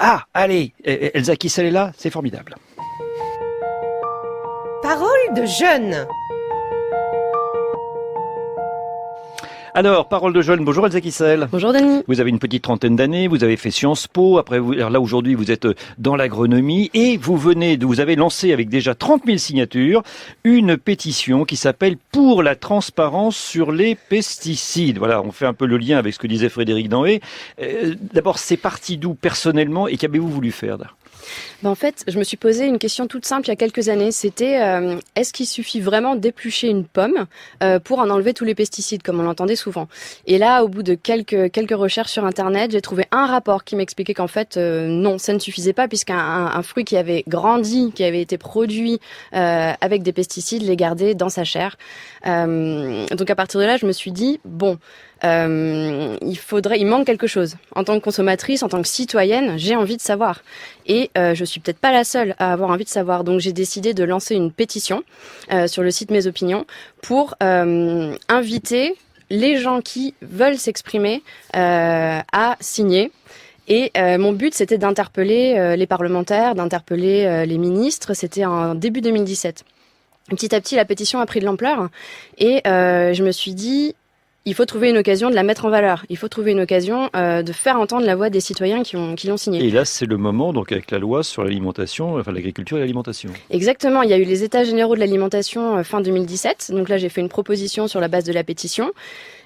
Ah, allez, Elsa Kissel est là, c'est formidable. Parole de jeune. Alors, parole de jeune, bonjour Elsa Kissel. Bonjour Denis. Vous avez une petite trentaine d'années, vous avez fait Sciences Po, après alors là aujourd'hui vous êtes dans l'agronomie et vous avez lancé avec déjà 30 000 signatures une pétition qui s'appelle Pour la transparence sur les pesticides. Voilà, on fait un peu le lien avec ce que disait Frédéric Danhé. D'abord, c'est parti d'où personnellement et qu'avez-vous voulu faire là ? En fait, je me suis posé une question toute simple il y a quelques années. C'était est-ce qu'il suffit vraiment d'éplucher une pomme pour en enlever tous les pesticides, comme on l'entendait souvent. Et là, au bout de quelques recherches sur Internet, j'ai trouvé un rapport qui m'expliquait qu'en fait, non, ça ne suffisait pas, puisqu'un fruit qui avait grandi, qui avait été produit avec des pesticides, les gardait dans sa chair. Donc à partir de là, je me suis dit, bon... il manque quelque chose. En tant que consommatrice, en tant que citoyenne, j'ai envie de savoir. Et je suis peut-être pas la seule à avoir envie de savoir. Donc j'ai décidé de lancer une pétition sur le site Mes Opinions pour inviter les gens qui veulent s'exprimer à signer. Et mon but, c'était d'interpeller les parlementaires, d'interpeller les ministres. C'était en début 2017. Petit à petit, la pétition a pris de l'ampleur. Et je me suis dit... il faut trouver une occasion de la mettre en valeur. Il faut trouver une occasion de faire entendre la voix des citoyens qui l'ont signée. Et là, c'est le moment, donc avec la loi sur l'alimentation, enfin l'agriculture et l'alimentation. Exactement. Il y a eu les États généraux de l'alimentation fin 2017. Donc là, j'ai fait une proposition sur la base de la pétition.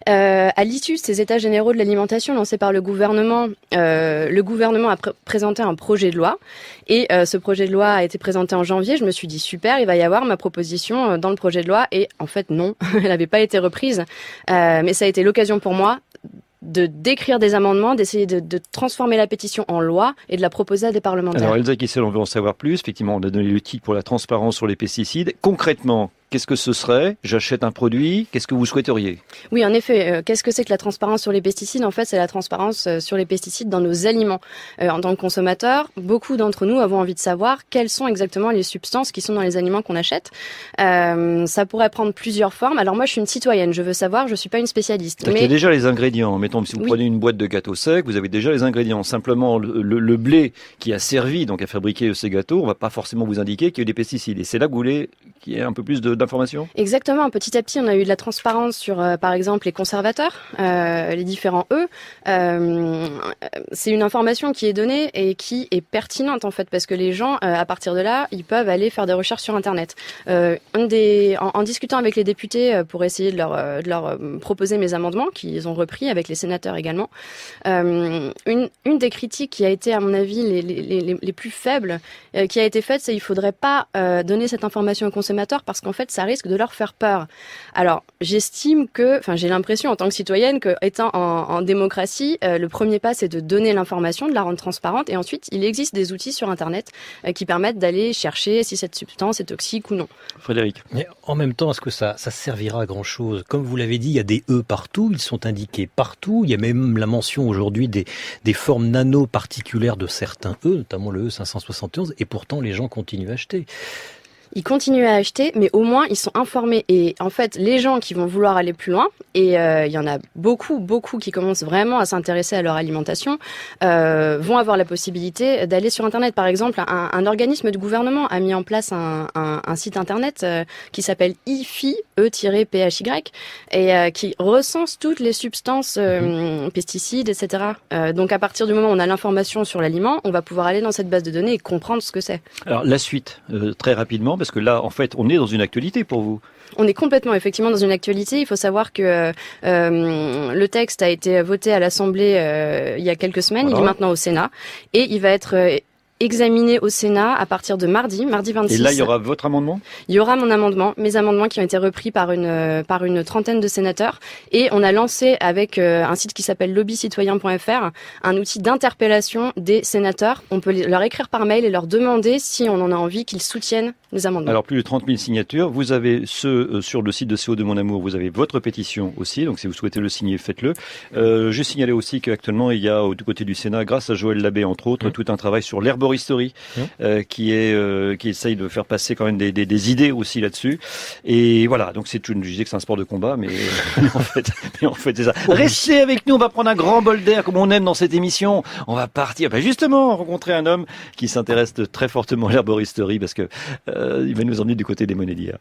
À l'issue de ces États généraux de l'alimentation lancés par le gouvernement a présenté un projet de loi. Et ce projet de loi a été présenté en janvier. Je me suis dit, super, il va y avoir ma proposition dans le projet de loi. Et en fait, non, elle n'avait pas été reprise. Mais ça a été l'occasion pour moi d'écrire des amendements, d'essayer de transformer la pétition en loi et de la proposer à des parlementaires. Alors Elsa Kissel, on veut en savoir plus. Effectivement, on a donné le titre pour la transparence sur les pesticides. Concrètement, qu'est-ce que ce serait ? J'achète un produit, qu'est-ce que vous souhaiteriez ? Oui, en effet, qu'est-ce que c'est que la transparence sur les pesticides ? En fait, c'est la transparence sur les pesticides dans nos aliments. En tant que consommateurs, beaucoup d'entre nous avons envie de savoir quelles sont exactement les substances qui sont dans les aliments qu'on achète. Ça pourrait prendre plusieurs formes. Alors moi, je suis une citoyenne, je veux savoir, je suis pas une spécialiste. Il y a déjà les ingrédients. Mettons, si vous prenez une boîte de gâteaux secs, vous avez déjà les ingrédients. Simplement, le blé qui a servi donc à fabriquer ces gâteaux, on va pas forcément vous indiquer qu'il y a eu des pesticides. Et c'est là que vous voulez qu'il y ait un peu plus d'informations ? Exactement. Petit à petit, on a eu de la transparence sur, par exemple, les conservateurs, les différents E. C'est une information qui est donnée et qui est pertinente, en fait, parce que les gens, à partir de là, ils peuvent aller faire des recherches sur Internet. En discutant avec les députés pour essayer de leur proposer mes amendements, qu'ils ont repris avec les sénateurs également, une des critiques qui a été, à mon avis, les plus faibles, qui a été faite, c'est qu'il ne faudrait pas donner cette information aux consommateurs parce qu'en fait, ça risque de leur faire peur. Alors, j'estime j'ai l'impression en tant que citoyenne que, étant en démocratie, le premier pas, c'est de donner l'information, de la rendre transparente, et ensuite, il existe des outils sur Internet qui permettent d'aller chercher si cette substance est toxique ou non. Frédéric. Mais en même temps, est-ce que ça servira à grand-chose ? Comme vous l'avez dit, il y a des E partout, ils sont indiqués partout, il y a même la mention aujourd'hui des formes nano-particulières de certains E, notamment le E571, et pourtant les gens continuent à acheter. Ils continuent à acheter, mais au moins ils sont informés. Et en fait, les gens qui vont vouloir aller plus loin, et il y en a beaucoup qui commencent vraiment à s'intéresser à leur alimentation, vont avoir la possibilité d'aller sur Internet. Par exemple, un organisme du gouvernement a mis en place un site Internet qui s'appelle IFI, E-PHY, et qui recense toutes les substances pesticides, etc. Donc à partir du moment où on a l'information sur l'aliment, on va pouvoir aller dans cette base de données et comprendre ce que c'est. Alors la suite, très rapidement, parce que là, en fait, on est dans une actualité pour vous. On est complètement, effectivement, dans une actualité. Il faut savoir que le texte a été voté à l'Assemblée il y a quelques semaines. Voilà. Il est maintenant au Sénat. Et il va être examiné au Sénat à partir de mardi 26. Et là, il y aura votre amendement ? Il y aura mon amendement, mes amendements qui ont été repris par une trentaine de sénateurs. Et on a lancé avec un site qui s'appelle lobbycitoyen.fr un outil d'interpellation des sénateurs. On peut leur écrire par mail et leur demander si on en a envie qu'ils soutiennent les amendements. Alors, plus de 30 000 signatures. Vous avez sur le site de CO de Mon Amour, vous avez votre pétition aussi. Donc, si vous souhaitez le signer, faites-le. Je signalais aussi qu'actuellement, il y a, du côté du Sénat, grâce à Joël Labbé, entre autres, tout un travail sur l'herbe l'herboristerie, qui essaye de faire passer quand même des idées aussi là-dessus. Et voilà, donc je disais que c'est un sport de combat, mais en fait c'est ça. Restez avec nous, on va prendre un grand bol d'air comme on aime dans cette émission. On va partir, justement, rencontrer un homme qui s'intéresse très fortement à l'herboristerie parce que il va nous emmener du côté des Monédières.